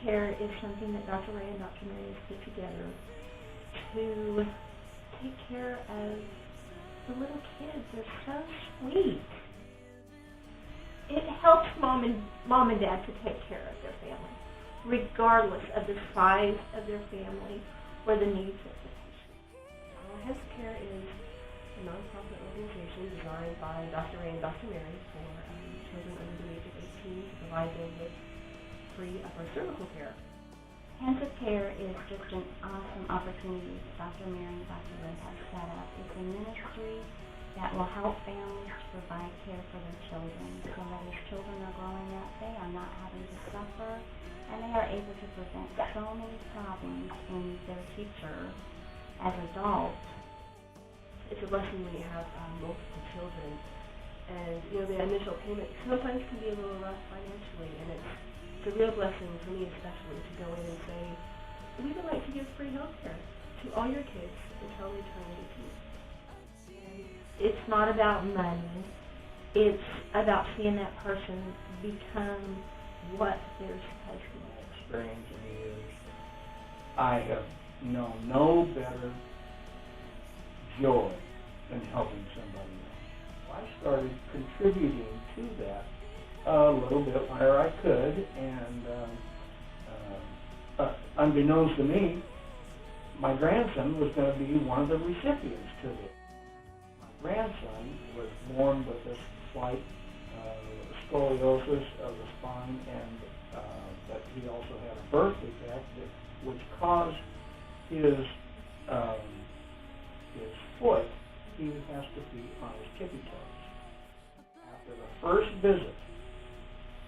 care is something that Dr. Ray and Dr. Mary has put together to take care of the little kids. They're so sweet. It helps mom and dad to take care of their family, regardless of the size of their family or the needs of the patient. Healthcare is a nonprofit organization designed by Dr. Ray and Dr. Mary for children under the age of 18 to provide them with free upper cervical care. Hands of Care is just an awesome opportunity that Dr. Mary and Dr. Ray have set up. It's a ministry that will help families to provide care for their children so that as children are growing up, they are not having to suffer, and they are able to prevent so many problems in their future as adults. It's a blessing when you have multiple children, and the initial payment sometimes can be a little rough financially, and it's a real blessing for me especially to go in and say, we would like to give free health care to all your kids until eternity. And it's not about money. It's about seeing that person become what they're supposed to be. Experience in the years, I have known no better joy than helping somebody else. I started contributing to that a little bit where I could, and unbeknownst to me, my grandson was going to be one of the recipients to this. My grandson was born with this slight scoliosis of the spine, and but he also had a birth defect which caused his foot, he has to be on his tippy toes. After the first visit,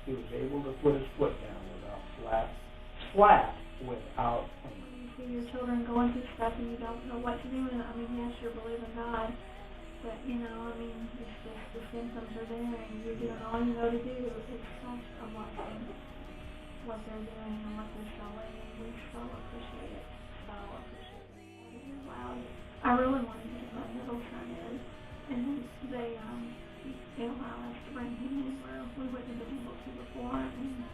he was able to put his foot down without flat without pain. You see your children going through stuff and you don't know what to do, and yes, you're believing God, but it's just the symptoms are there and you're doing all you know to do. It's such a blessing what they're doing and what they're showing, and we so appreciate it. Wow. I really wanted to get my middle son in, and they allow us to bring him in where we wouldn't have been able to before, and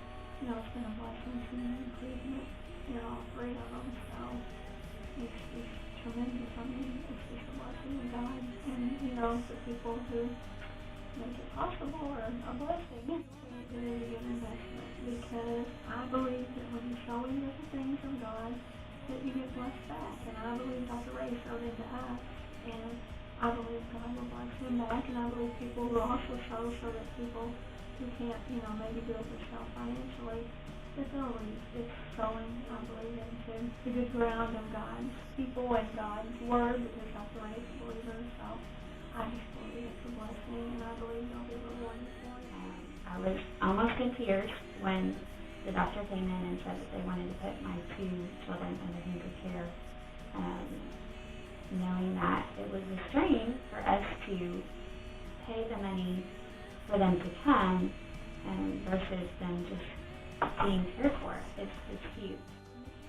it's been a blessing to improvement in all three of them, so it's tremendous. It's just a blessing of God, and the people who make it possible are a blessing. It is a good investment, because I believe that when you sow into the things of God, that you get blessed back, and I believe Dr. Ray sowed into us, and I believe God will bless him back, and I believe people will also sow so that people who can't, maybe do it themselves financially, that they'll reap. It's sowing, I believe, into the good ground of God's people and God's word, because Dr. Ray is a believer, so I just believe it's a blessing, and I believe they'll be rewarded for it. I was almost in tears when the doctor came in and said that they wanted to put my two children under Hands of Care, knowing that it was a strain for us to pay the money for them to come versus them just being cared for. It's huge.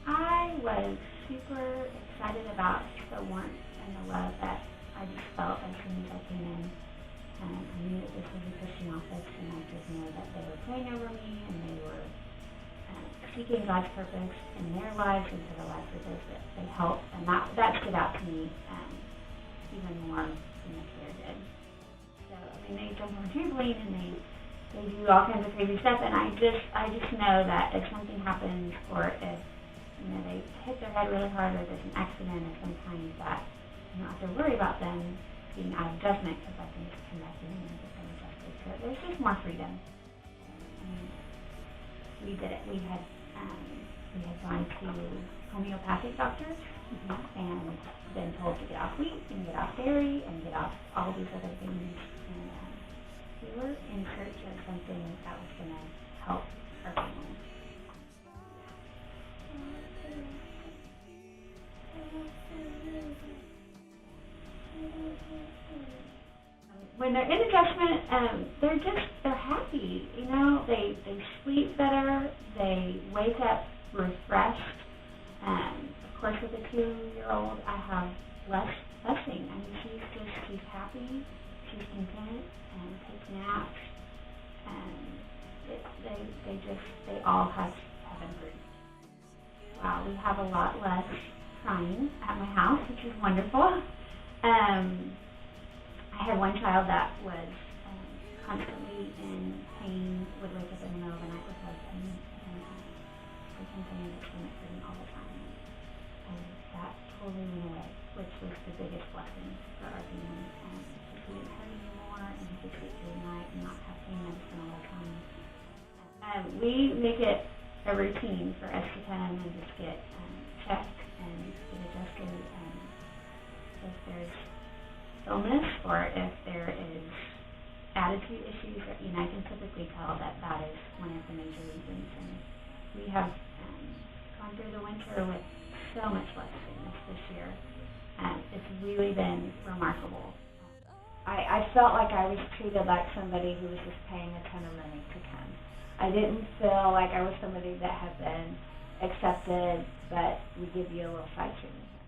I was super excited about the warmth and the love that I just felt as soon as I came in. I knew that this was a Christian office, and I just knew that they were praying over me, and they were seeking God's purpose in their lives and for the lives of those that they help, and that stood out to me even more than the care did. So they jump on a trampoline and they do all kinds of crazy stuff, and I just know that if something happens, or if they hit their head really hard, or there's an accident of some kind, that you don't have to worry about them being out of adjustment, because I can just come back in and get them adjusted. So there's just more freedom. We did it. We had gone to homeopathic doctors and been told to get off wheat and get off dairy and get off all these other things. And we were in search of something that was going to help our family. When they're in adjustment, they're happy. They sleep better. They wake up refreshed. Of course, with a 2-year-old, I have less fussing. She's happy. She's content and takes naps. And they all have improved. wow, we have a lot less crying at my house, which is wonderful. I had one child that was constantly in pain, would wake up in the middle of the night with leg pain, and freaking pain in his stomach hurting all the time. And that totally went away, which was the biggest blessing for our family. He couldn't hurt anymore, and he could sleep through the night and not have pain medicine all the time. We make it a routine for us to come and just get checked and get adjusted, and if there's illness or if there is attitude issues, I can typically tell that that is one of the major reasons. And we have gone through the winter with so much less sickness this year. It's really been remarkable. I felt like I was treated like somebody who was just paying a ton of money to come. I didn't feel like I was somebody that had been accepted, but we give you a little side treatment here.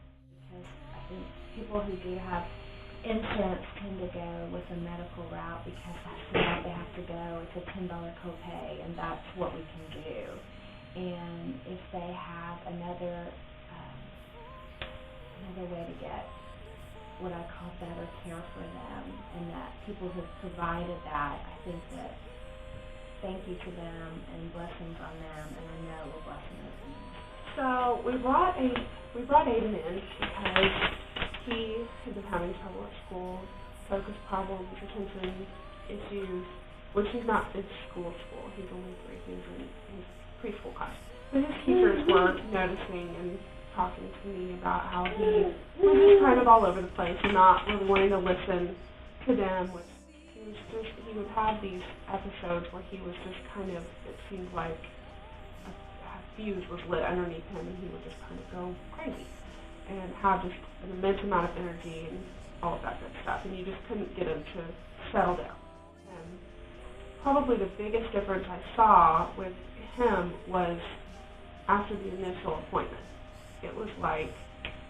Because I think people who do have insurance tend to go with a medical route because that's the route they have to go. It's a $10 copay, and that's what we can do. And if they have another way to get what I call better care for them, and that people have provided that, I think that thank you to them and blessings on them, and I know we're blessing their families. So we brought Aiden in because he had been having trouble at school, focus problems, attention issues, which he's not in school. He's only 3. He's in his preschool class. But his teachers were noticing and talking to me about how he was just kind of all over the place and not really wanting to listen to them, which he would have these episodes where he was just kind of, it seemed like a fuse was lit underneath him, and he would just kind of go crazy and have just an immense amount of energy and all of that good stuff, and you just couldn't get him to settle down. And probably the biggest difference I saw with him was after the initial appointment. It was like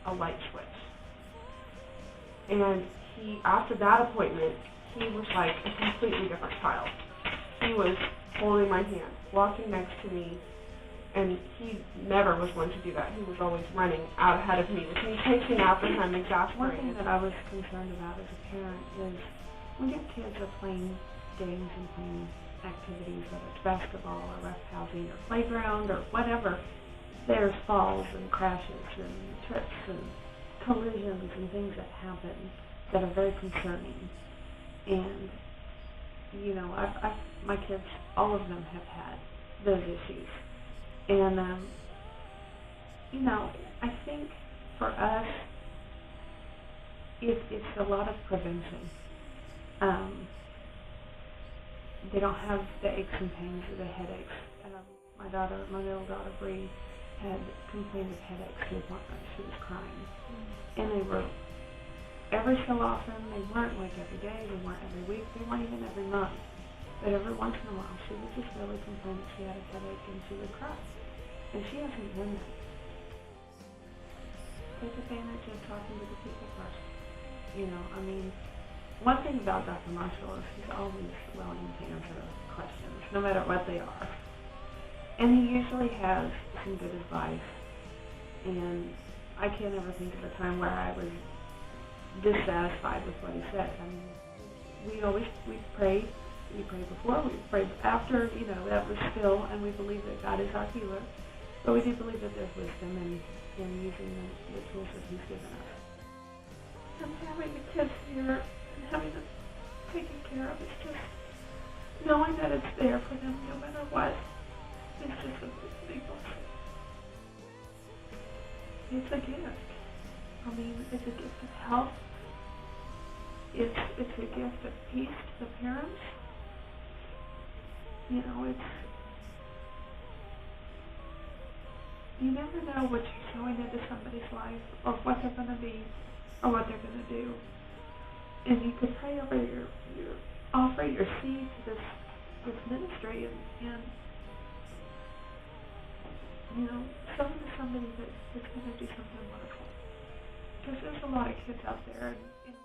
a light switch. And after that appointment, he was like a completely different child. He was holding my hand, walking next to me, and he never was one to do that. He was always running out ahead of me, with me chasing after him, exasperated. One thing that I was concerned about as a parent is when your kids are playing games and playing activities, whether it's basketball or roughhousing or playground or whatever, there's falls and crashes and trips and collisions and things that happen that are very concerning. And, my kids, all of them have had those issues. And, I think for us, it's a lot of prevention. They don't have the aches and pains or the headaches. My middle daughter, Bree, had complained of headaches to the point where she was crying. And they were every so often. They weren't like every day, they weren't every week, they weren't even every month. But every once in a while, she would just really complain that she had a headache and she would cry. And she hasn't done that. Take advantage of talking to the people first. One thing about Dr. Marshall is he's always willing to answer questions, no matter what they are. And he usually has some good advice. And I can't ever think of a time where I was dissatisfied with what he said. We prayed. We prayed before, we prayed after, that was still, and we believe that God is our healer. But we do believe that there's wisdom in using the tools that he's given us. And having the kids here and having them taken care of, it's just knowing that it's there for them no matter what. It's just a big blessing. It's a gift. It's a gift of health. It's a gift of peace to the parents. You never know what you're sowing into somebody's life, or what they're going to be, or what they're going to do. And you could pray over offer your seed to this ministry, and sow into somebody that's going to do something wonderful. Because there's a lot of kids out there, and